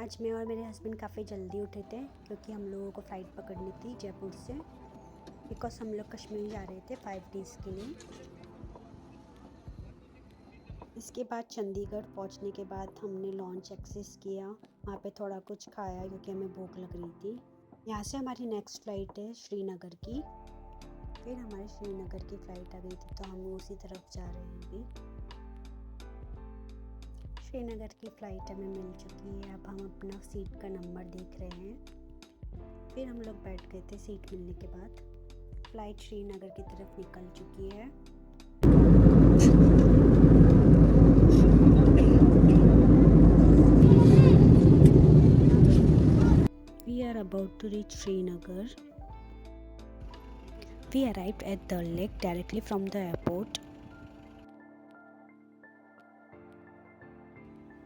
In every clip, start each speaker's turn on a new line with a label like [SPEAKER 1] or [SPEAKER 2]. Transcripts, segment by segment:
[SPEAKER 1] आज मैं और मेरे हस्बैंड काफ़ी जल्दी उठे थे क्योंकि हम लोगों को फ़्लाइट पकड़नी थी जयपुर से, बिकॉज़ हम लोग कश्मीर जा रहे थे 5 डेज़ के लिए। इसके बाद चंडीगढ़ पहुंचने के बाद हमने लॉन्च एक्सेस किया, वहाँ पे थोड़ा कुछ खाया क्योंकि हमें भूख लग रही थी। यहाँ से हमारी नेक्स्ट फ़्लाइट है श्रीनगर की। फिर हमारी श्रीनगर की फ़्लाइट आ गई थी तो हम उसी तरफ जा रहे हैं अभी। श्रीनगर की फ़्लाइट हमें मिल चुकी है, अब हम अपना सीट का नंबर देख रहे हैं। फिर हम लोग बैठ गए थे सीट मिलने के बाद। फ़्लाइट श्रीनगर की तरफ निकल चुकी है। We are about to reach Srinagar. We arrived at Dal Lake directly from the airport.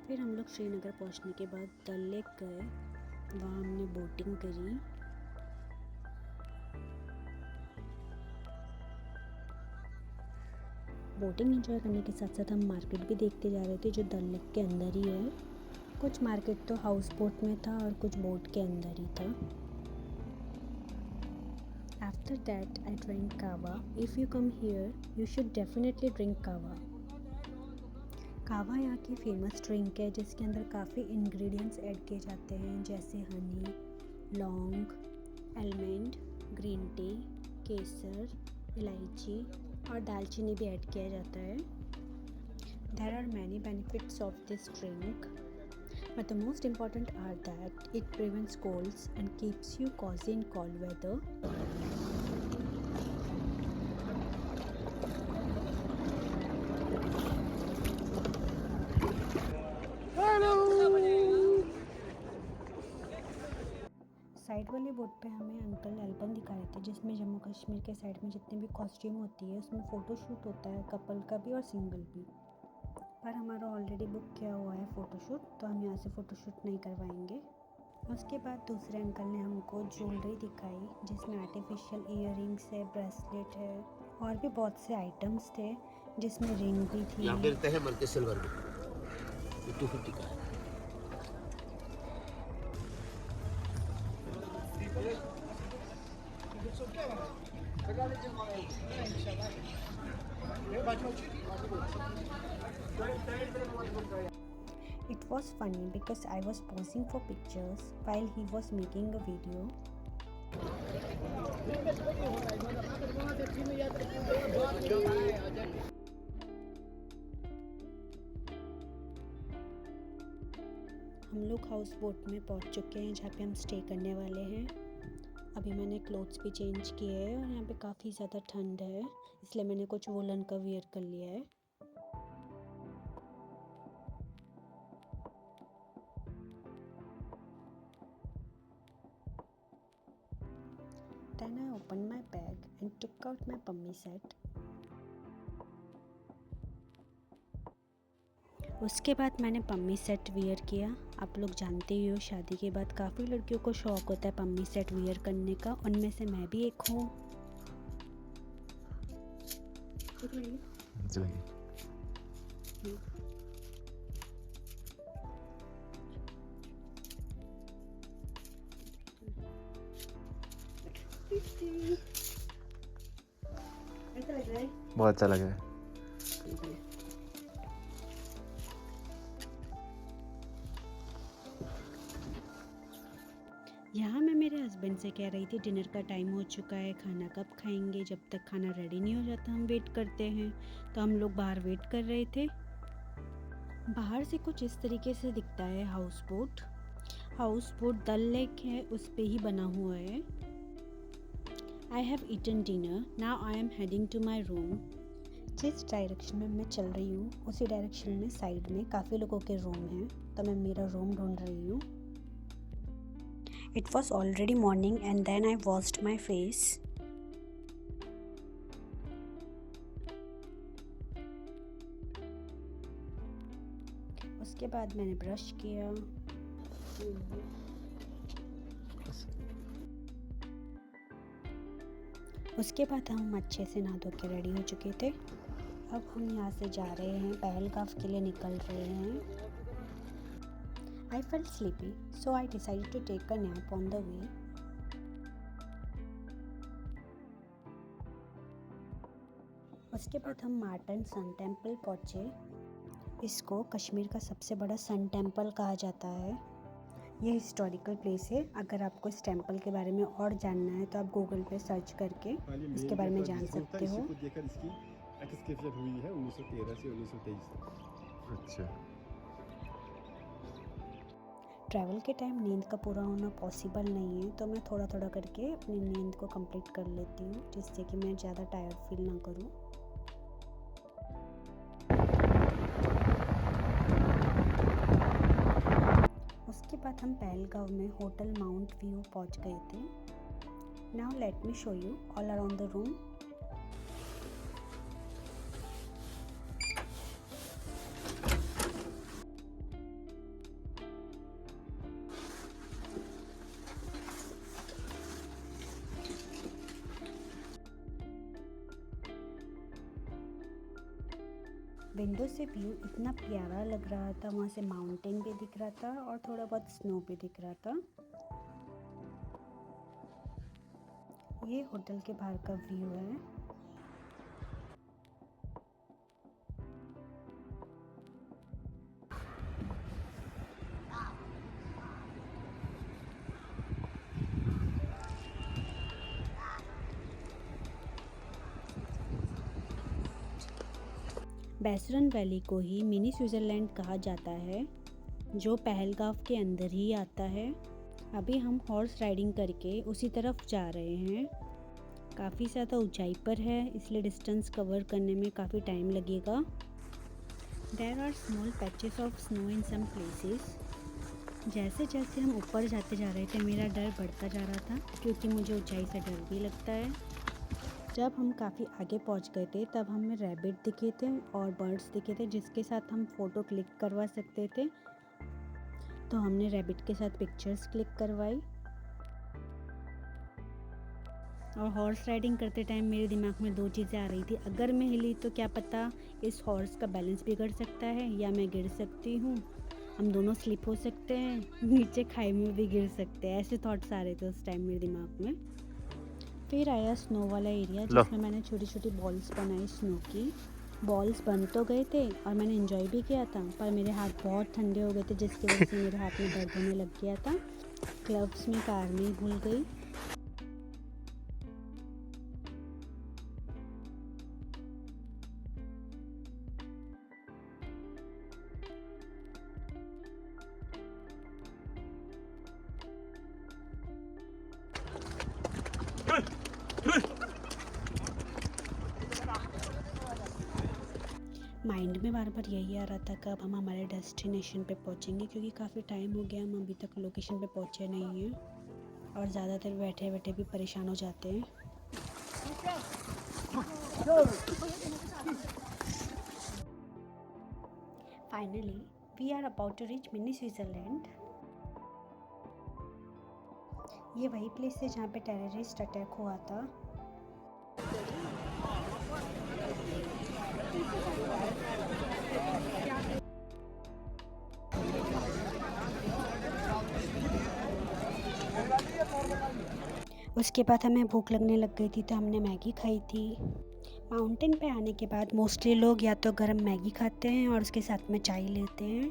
[SPEAKER 1] फिर हम लोग श्रीनगर पहुंचने के बाद डल लेक गए, वहाँ हमने बोटिंग करी। बोटिंग एंजॉय करने के साथ साथ हम मार्केट भी देखते जा रहे थे जो डल लेक के अंदर ही है। कुछ मार्केट तो हाउस बोट में था और कुछ बोट के अंदर ही था। After that I drank kava. If you come here, you should definitely drink kava. कावा यहाँ की फेमस ड्रिंक है जिसके अंदर काफ़ी इंग्रेडिएंट्स ऐड किए जाते हैं, जैसे हनी, लौंग, आलमंड, ग्रीन टी, केसर, इलायची और दालचीनी भी ऐड किया जाता है। There are many benefits of this drink, but the most important are that it prevents colds and keeps you cozy in cold weather. Side वाली बोट पे हमें अंकल एल्बम दिखा रहे थे जिसमें जम्मू कश्मीर के साइड में जितनी भी कॉस्ट्यूम होती है उसमें फ़ोटो शूट होता है, कपल का भी और सिंगल भी। पर हमारा ऑलरेडी बुक किया हुआ है फ़ोटोशूट, तो हम यहाँ से फ़ोटोशूट नहीं करवाएंगे। उसके बाद दूसरे अंकल ने हमको ज्वेलरी दिखाई जिसमें आर्टिफिशियल ईयरिंग्स है, ब्रेसलेट है और भी बहुत से आइटम्स थे जिसमें रिंग भी थी।
[SPEAKER 2] यहाँ मिलते हैं मल्टी सिल्वर में 250 का है।
[SPEAKER 1] It was funny because I was posing for pictures while he was making a video. हम लोग हाउस बोट में पहुंच चुके हैं जहाँ पे हम स्टे करने वाले हैं। अभी मैंने क्लोथ्स भी चेंज किए हैं और यहाँ पे काफ़ी ज़्यादा ठंड है, इसलिए मैंने कुछ वूलन का वियर कर लिया है। Then I opened my bag and took out my pummy set. उसके बाद मैंने पम्मी सेट वियर किया। आप लोग जानते ही हो शादी के बाद काफ़ी लड़कियों को शौक़ होता है पम्मी सेट वियर करने का, उनमें से मैं भी एक हूँ।
[SPEAKER 3] बहुत अच्छा लग रहा है।
[SPEAKER 1] यहाँ मैं मेरे हस्बैंड से कह रही थी डिनर का टाइम हो चुका है, खाना कब खाएंगे, जब तक खाना रेडी नहीं हो जाता हम वेट करते हैं। तो हम लोग बाहर वेट कर रहे थे। बाहर से कुछ इस तरीके से दिखता है house boat. House boat Dal lake है उस पे ही बना हुआ है। I have eaten dinner, now I am heading to my room. जिस डायरेक्शन में मैं चल रही हूँ उसी डायरेक्शन में साइड में काफ़ी लोगों के रूम हैं, तो मैं मेरा रूम ढूंढ रही हूँ। It was already morning and then I washed my face. उसके बाद मैंने ब्रश किया। उसके बाद हम अच्छे से नहा धो के रेडी हो चुके थे। अब हम यहाँ से जा रहे हैं, पहलगाम के लिए निकल रहे हैं। I felt sleepy, so I decided to take a nap on the way. उसके बाद हम मार्टन सन टेम्पल पहुँचे। इसको कश्मीर का सबसे बड़ा सन टेम्पल कहा जाता है। ये हिस्टोरिकल प्लेस है। अगर आपको इस टेम्पल के बारे में और जानना है तो आप गूगल पे सर्च करके इसके बारे में जान सकते हो।
[SPEAKER 4] हुई है 1913 से 1923 तक।
[SPEAKER 3] अच्छा।
[SPEAKER 1] ट्रैवल के टाइम नींद का पूरा होना पॉसिबल नहीं है, तो मैं थोड़ा थोड़ा करके अपनी नींद को कंप्लीट कर लेती हूँ, जिससे कि मैं ज़्यादा टायर्ड फील ना करूँ। उसके बाद हम पहलगांव में होटल माउंट व्यू पहुँच गए थे। Now let me show you all around the room. Window से व्यू इतना प्यारा लग रहा था, वहाँ से माउंटेन भी दिख रहा था और थोड़ा बहुत स्नो भी दिख रहा था। ये होटल के बाहर का व्यू है। बैसरन वैली को ही मिनी स्विट्ज़रलैंड कहा जाता है, जो पहलगांव के अंदर ही आता है। अभी हम हॉर्स राइडिंग करके उसी तरफ जा रहे हैं। काफ़ी ज़्यादा ऊंचाई पर है, इसलिए डिस्टेंस कवर करने में काफ़ी टाइम लगेगा। There are small patches of snow in some places. जैसे जैसे हम ऊपर जाते जा रहे थे मेरा डर बढ़ता जा रहा था, क्योंकि मुझे ऊंचाई से डर भी लगता है। जब हम काफ़ी आगे पहुंच गए थे तब हमें रैबिट दिखे थे और बर्ड्स दिखे थे, जिसके साथ हम फ़ोटो क्लिक करवा सकते थे। तो हमने रैबिट के साथ पिक्चर्स क्लिक करवाई। और हॉर्स राइडिंग करते टाइम मेरे दिमाग में दो चीज़ें आ रही थी। अगर मैं हिली तो क्या पता इस हॉर्स का बैलेंस बिगड़ सकता है या मैं गिर सकती हूँ, हम दोनों स्लिप हो सकते हैं, नीचे खाई में भी गिर सकते हैं। ऐसे थॉट्स आ रहे थे उस टाइम मेरे दिमाग में। फिर आया स्नो वाला एरिया, जिसमें मैंने छोटी छोटी बॉल्स बनाई स्नो की। बॉल्स बन तो गए थे और मैंने एंजॉय भी किया था, पर मेरे हाथ बहुत ठंडे हो गए थे, जिसकी वजह से मेरे हाथ में दर्द होने लग गया था। ग्लव्स में कार में ही भूल गई। माइंड में बार बार यही आ रहा था कि अब हम हमारे डेस्टिनेशन पे पहुंचेंगे, क्योंकि काफ़ी टाइम हो गया हम अभी तक लोकेशन पे पहुंचे नहीं हैं और ज़्यादा देर बैठे बैठे भी परेशान हो जाते हैं। Finally we are about to reach mini Switzerland. ये वही प्लेस है जहाँ पे टेररिस्ट अटैक हुआ था। उसके बाद हमें भूख लगने लग गई थी, तो हमने मैगी खाई थी। माउंटेन पे आने के बाद मोस्टली लोग या तो गरम मैगी खाते हैं और उसके साथ में चाय लेते हैं।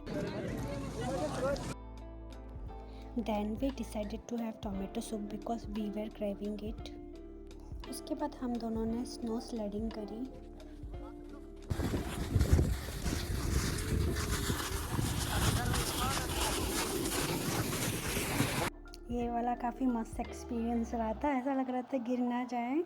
[SPEAKER 1] Then we decided to have tomato soup because we were craving it. उसके बाद हम दोनों ने स्नो स्लेडिंग करी। ये वाला काफ़ी मस्त एक्सपीरियंस रहा था, ऐसा लग रहा था गिर ना जाए।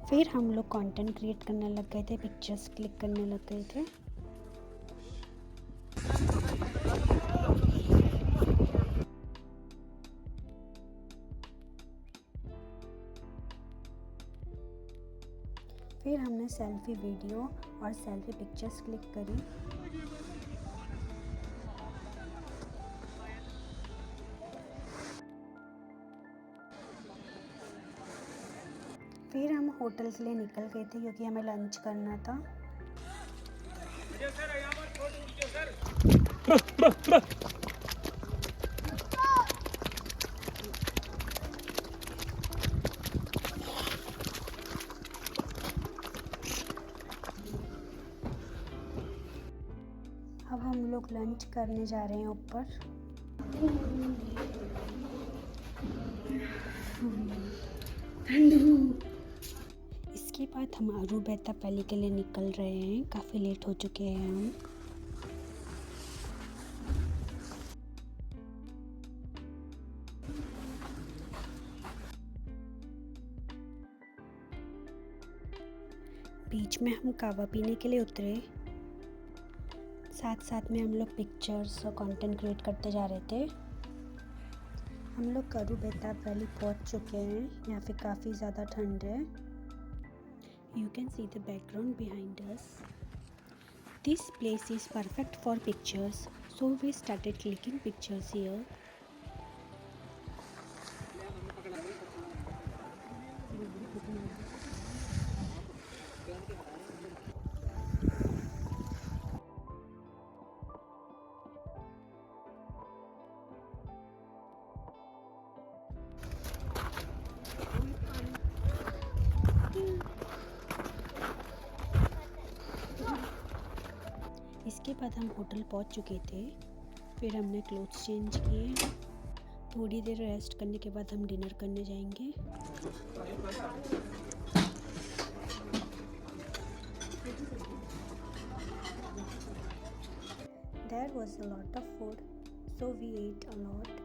[SPEAKER 1] फिर हम लोग कंटेंट क्रिएट करने लग गए थे, पिक्चर्स क्लिक करने लग गए थे। फिर हमने सेल्फी वीडियो और सेल्फी पिक्चर्स क्लिक करी। फिर हम होटल के लिए निकल गए थे क्योंकि हमें लंच करना था। अब हम लोग लंच करने जा रहे हैं ऊपर। इसके बाद हम अरू बैतब वैली के लिए निकल रहे हैं। काफ़ी लेट हो चुके हैं हम। बीच में हम कावा पीने के लिए उतरे। साथ साथ में हम लोग पिक्चर्स और कंटेंट क्रिएट करते जा रहे थे। हम लोग अरू बैतब वैली पहुंच चुके हैं। यहाँ पे काफ़ी ज़्यादा ठंड है। You can see the background behind us. This place is perfect for pictures, so we started clicking pictures here. इसके बाद हम होटल पहुंच चुके थे। फिर हमने क्लोथ्स चेंज किए। थोड़ी देर रेस्ट करने के बाद हम डिनर करने जाएंगे। There was a lot of food, so we ate a lot.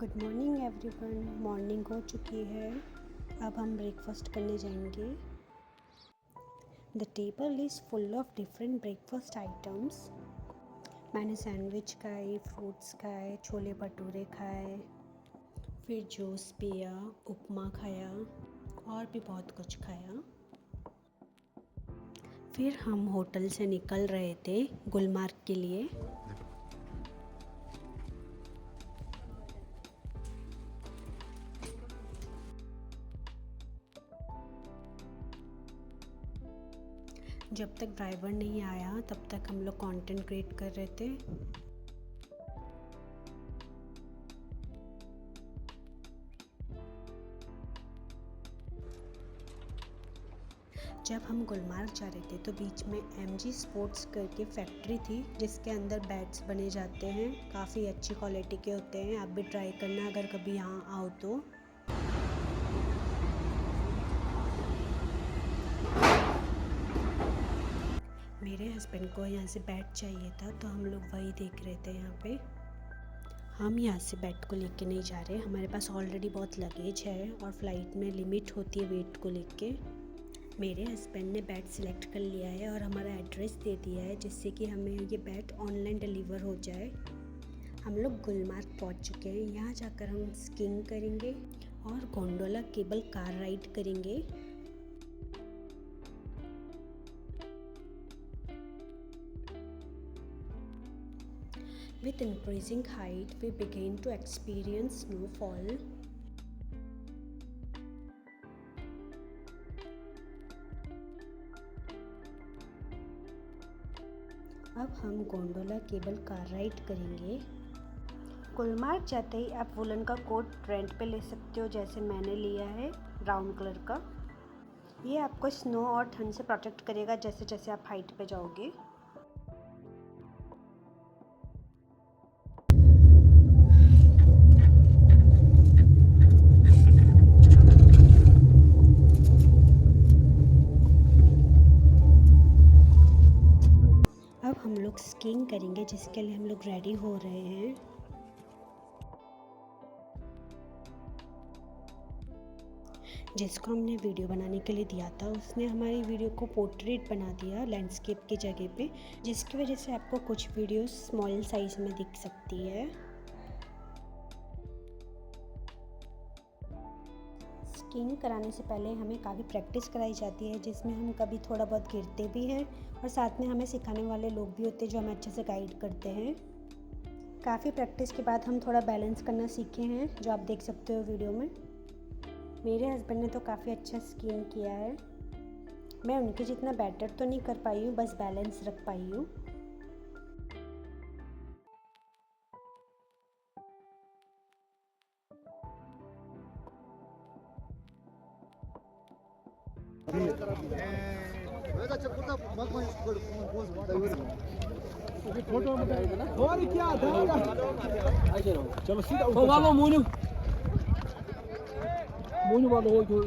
[SPEAKER 1] Good morning everyone. Morning हो चुकी है। अब हम ब्रेकफास्ट करने जाएंगे। The table is full of different breakfast items. मैंने सैंडविच खाए, फ्रूट्स खाए, छोले भटूरे खाए, फिर जूस पिया, उपमा खाया और भी बहुत कुछ खाया। फिर हम होटल से निकल रहे थे गुलमार्ग के लिए। जब तक ड्राइवर नहीं आया तब तक हम लोग कंटेंट क्रिएट कर रहे थे। जब हम गुलमार्ग जा रहे थे तो बीच में MG स्पोर्ट्स करके फैक्ट्री थी जिसके अंदर बैट्स बने जाते हैं। काफ़ी अच्छी क्वालिटी के होते हैं। आप भी ट्राई करना अगर कभी यहाँ आओ तो। मेरे हस्बैंड को यहाँ से बैट चाहिए था तो हम लोग वही देख रहे थे। यहाँ पे हम यहाँ से बैट को लेके नहीं जा रहे। हमारे पास ऑलरेडी बहुत लगेज है और फ्लाइट में लिमिट होती है वेट को लेके। मेरे हस्बैंड ने बैट सिलेक्ट कर लिया है और हमारा एड्रेस दे दिया है जिससे कि हमें ये बैट ऑनलाइन डिलीवर हो जाए। हम लोग गुलमार्ग पहुँच चुके हैं। यहाँ जाकर हम स्कीइंग करेंगे और गोंडोला केबल कार राइड करेंगे। With increasing height, we began to experience snowfall. अब हम गोंडोला केबल कार राइड करेंगे। गुलमार्ग जाते ही आप वुलन का कोट रेंट पे ले सकते हो, जैसे मैंने लिया है ब्राउन कलर का। ये आपको स्नो और ठंड से प्रोटेक्ट करेगा जैसे जैसे आप हाइट पे जाओगे। अब हम लोग स्कीइंग करेंगे जिसके लिए हम लोग रेडी हो रहे हैं। जिसको हमने वीडियो बनाने के लिए दिया था उसने हमारी वीडियो को पोर्ट्रेट बना दिया लैंडस्केप की जगह पे, जिसकी वजह से आपको कुछ वीडियोस स्मॉल साइज़ में दिख सकती है। स्कीइंग कराने से पहले हमें काफ़ी प्रैक्टिस कराई जाती है, जिसमें हम कभी थोड़ा बहुत गिरते भी हैं और साथ में हमें सिखाने वाले लोग भी होते हैं जो हमें अच्छे से गाइड करते हैं। काफ़ी प्रैक्टिस के बाद हम थोड़ा बैलेंस करना सीखे हैं, जो आप देख सकते हो वीडियो में। मेरे हस्बैंड ने तो काफ़ी अच्छा स्कीइंग किया है। मैं उनके जितना बेटर तो नहीं कर पाई हूँ, बस बैलेंस रख पाई हूँ।
[SPEAKER 2] चलो सीधा वालो मोनू मोनू वालो हो जो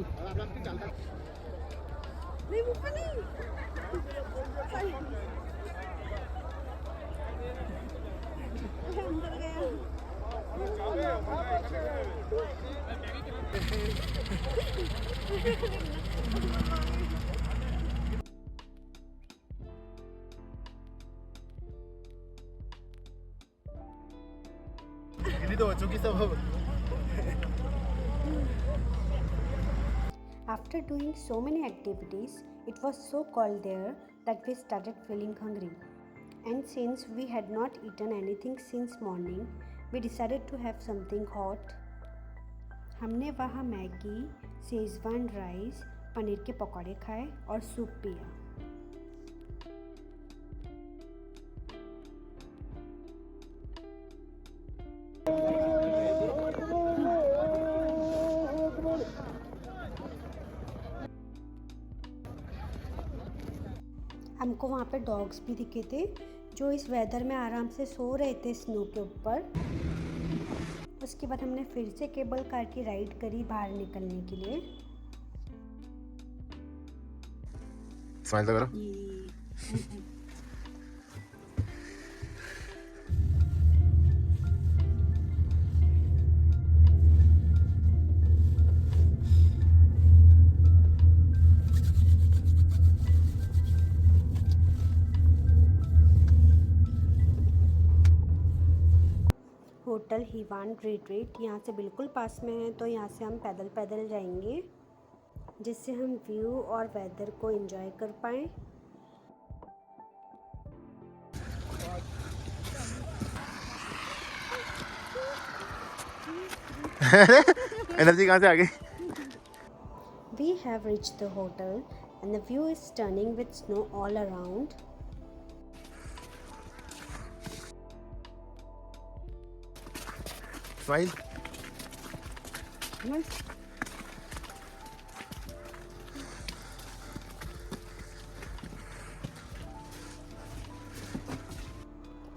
[SPEAKER 4] ini tuh cuki sama
[SPEAKER 1] After doing so many activities, it was so cold there that we started feeling hungry. And since we had not eaten anything since morning, we decided to have something hot. हमने वहाँ Maggi, Schezwan rice, paneer के पकौड़े खाए और soup पिया। हमको वहाँ पे डॉग्स भी दिखे थे जो इस वेदर में आराम से सो रहे थे स्नो के ऊपर। उसके बाद हमने फिर से केबल कार की राइड करी बाहर निकलने के लिए।
[SPEAKER 3] स्माइल तो करो।
[SPEAKER 1] होटल हिवान रिट्रीट यहाँ से बिल्कुल पास में है, तो यहाँ से हम पैदल पैदल जाएंगे जिससे हम व्यू और वेदर को एंजॉय कर पाएँ।
[SPEAKER 3] एनर्जी कहाँ से आ गई?
[SPEAKER 1] We have reached the hotel and the view is stunning with snow all around.
[SPEAKER 3] Smile.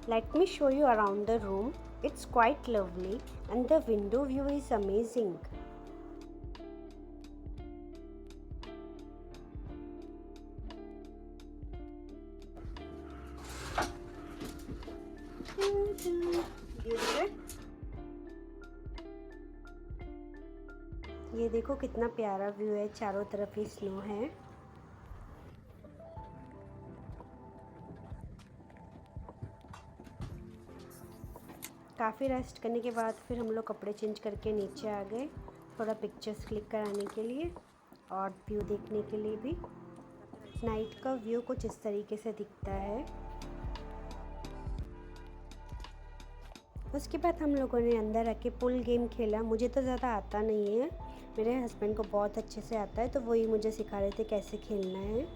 [SPEAKER 1] Let me show you around the room. It's quite lovely and the window view is amazing. ये देखो कितना प्यारा view है, चारों तरफ ही snow है। काफ़ी rest करने के बाद फिर हम लोग कपड़े चेंज करके नीचे आ गए, थोड़ा पिक्चर्स क्लिक कराने के लिए और व्यू देखने के लिए भी। नाइट का व्यू कुछ इस तरीके से दिखता है। उसके बाद हम लोगों ने अंदर आके पुल गेम खेला। मुझे तो ज़्यादा आता नहीं है, मेरे हस्बैंड को बहुत अच्छे से आता है, तो वही मुझे सिखा रहे थे कैसे खेलना है।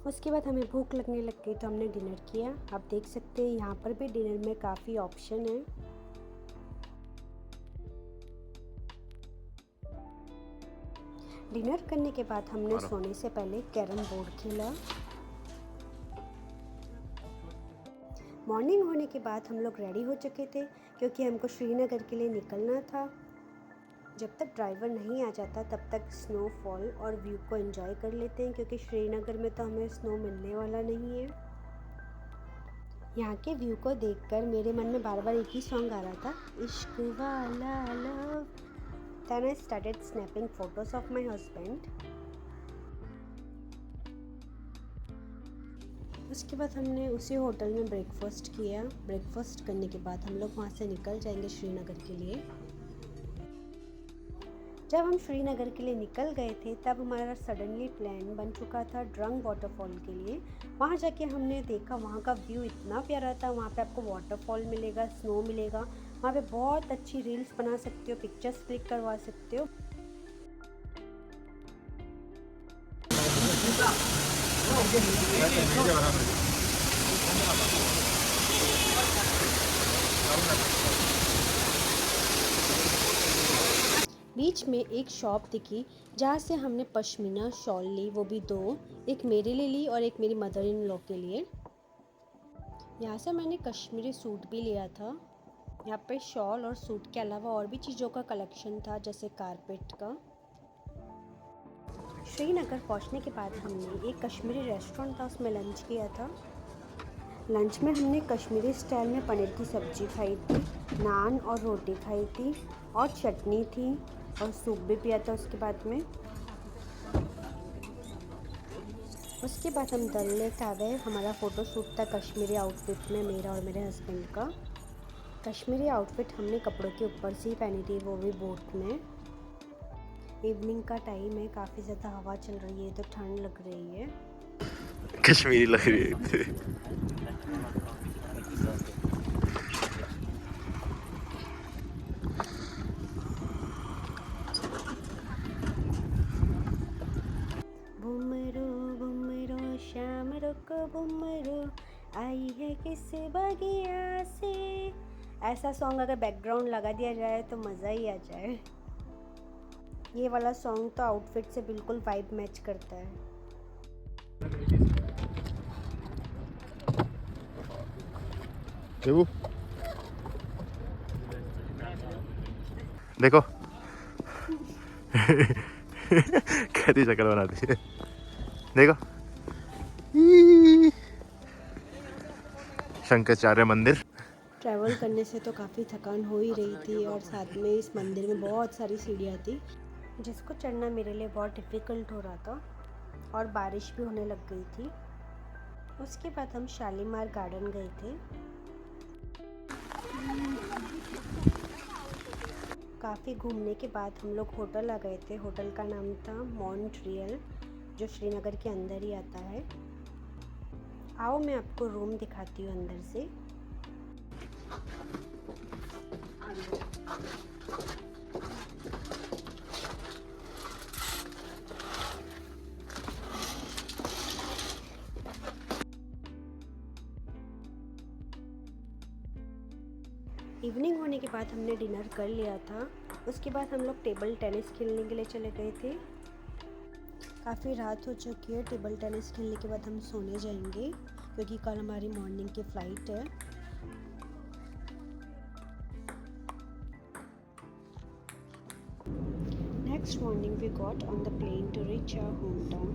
[SPEAKER 1] उसके बाद हमें भूख लगने लग गई तो हमने डिनर किया। आप देख सकते हैं यहाँ पर भी डिनर में काफ़ी ऑप्शन है। डिनर करने के बाद हमने सोने से पहले कैरम बोर्ड खेला। मॉर्निंग होने के बाद हम लोग रेडी हो चुके थे क्योंकि हमको श्रीनगर के लिए निकलना था। जब तक ड्राइवर नहीं आ जाता तब तक स्नोफॉल और व्यू को एंजॉय कर लेते हैं, क्योंकि श्रीनगर में तो हमें स्नो मिलने वाला नहीं है। यहाँ के व्यू को देखकर मेरे मन में बार बार एक ही सॉन्ग आ रहा था, इश्क वाला love. Then I started snapping photos of my husband. उसके बाद हमने उसी होटल में ब्रेकफास्ट किया। ब्रेकफास्ट करने के बाद हम लोग वहाँ से निकल जाएंगे श्रीनगर के लिए। जब हम श्रीनगर के लिए निकल गए थे तब हमारा सडनली प्लान बन चुका था ड्रंग वाटरफॉल के लिए। वहाँ जाके हमने देखा वहाँ का व्यू इतना प्यारा था। वहाँ पे आपको वाटरफॉल मिलेगा, स्नो मिलेगा, वहाँ पे बहुत अच्छी रील्स बना सकते हो, पिक्चर्स क्लिक करवा सकते हो। बीच में एक शॉप दिखी जहाँ से हमने पश्मीना शॉल ली, वो भी 2, एक मेरे लिए ली और एक मेरी मदर इन लॉ के लिए। यहाँ से मैंने कश्मीरी सूट भी लिया था। यहाँ पे शॉल और सूट के अलावा और भी चीज़ों का कलेक्शन था, जैसे कारपेट का। श्रीनगर पहुँचने के बाद हमने एक कश्मीरी रेस्टोरेंट था, उसमें लंच किया था। लंच में हमने कश्मीरी स्टाइल में पनीर की सब्ज़ी खाई थी, नान और रोटी खाई थी और चटनी थी और सूप भी पिया था उसके बाद में। उसके बाद हम दल लेक आ गए। हमारा फ़ोटो शूट था कश्मीरी आउटफिट में, मेरा और मेरे हस्बैंड का। कश्मीरी आउटफिट हमने कपड़ों के ऊपर से ही पहनी थी, वो भी बोट में। इवनिंग का टाइम है, काफ़ी ज़्यादा हवा चल रही है तो ठंड लग रही है।
[SPEAKER 3] कश्मीरी लग रही है।
[SPEAKER 1] बुमरो बुमरो शाम रुक बुमरो आई है किस बगिया से। ऐसा सॉन्ग अगर बैकग्राउंड लगा दिया जाए तो मज़ा ही आ जाए। ये वाला सॉन्ग तो आउटफिट से बिल्कुल वाइब मैच करता है।
[SPEAKER 3] देखो देखो कैसी शक्ल बनाती है, देखो। शंकराचार्य मंदिर।
[SPEAKER 1] ट्रैवल करने से तो काफ़ी थकान हो ही रही थी और साथ में इस मंदिर में बहुत सारी सीढ़ियाँ थी जिसको चढ़ना मेरे लिए बहुत डिफ़िकल्ट हो रहा था और बारिश भी होने लग गई थी। उसके बाद हम शालीमार गार्डन गए थे। काफ़ी घूमने के बाद हम लोग होटल आ गए थे। होटल का नाम था मॉन्ट्रियल, जो श्रीनगर के अंदर ही आता है। आओ मैं आपको रूम दिखाती हूँ अंदर से। इवनिंग होने के बाद हमने डिनर कर लिया था। उसके बाद हम लोग टेबल टेनिस खेलने के लिए चले गए थे। काफ़ी रात हो चुकी है। टेबल टेनिस खेलने के बाद हम सोने जाएंगे क्योंकि कल हमारी मॉर्निंग की फ़्लाइट है। Next morning we got on the plane to reach our hometown.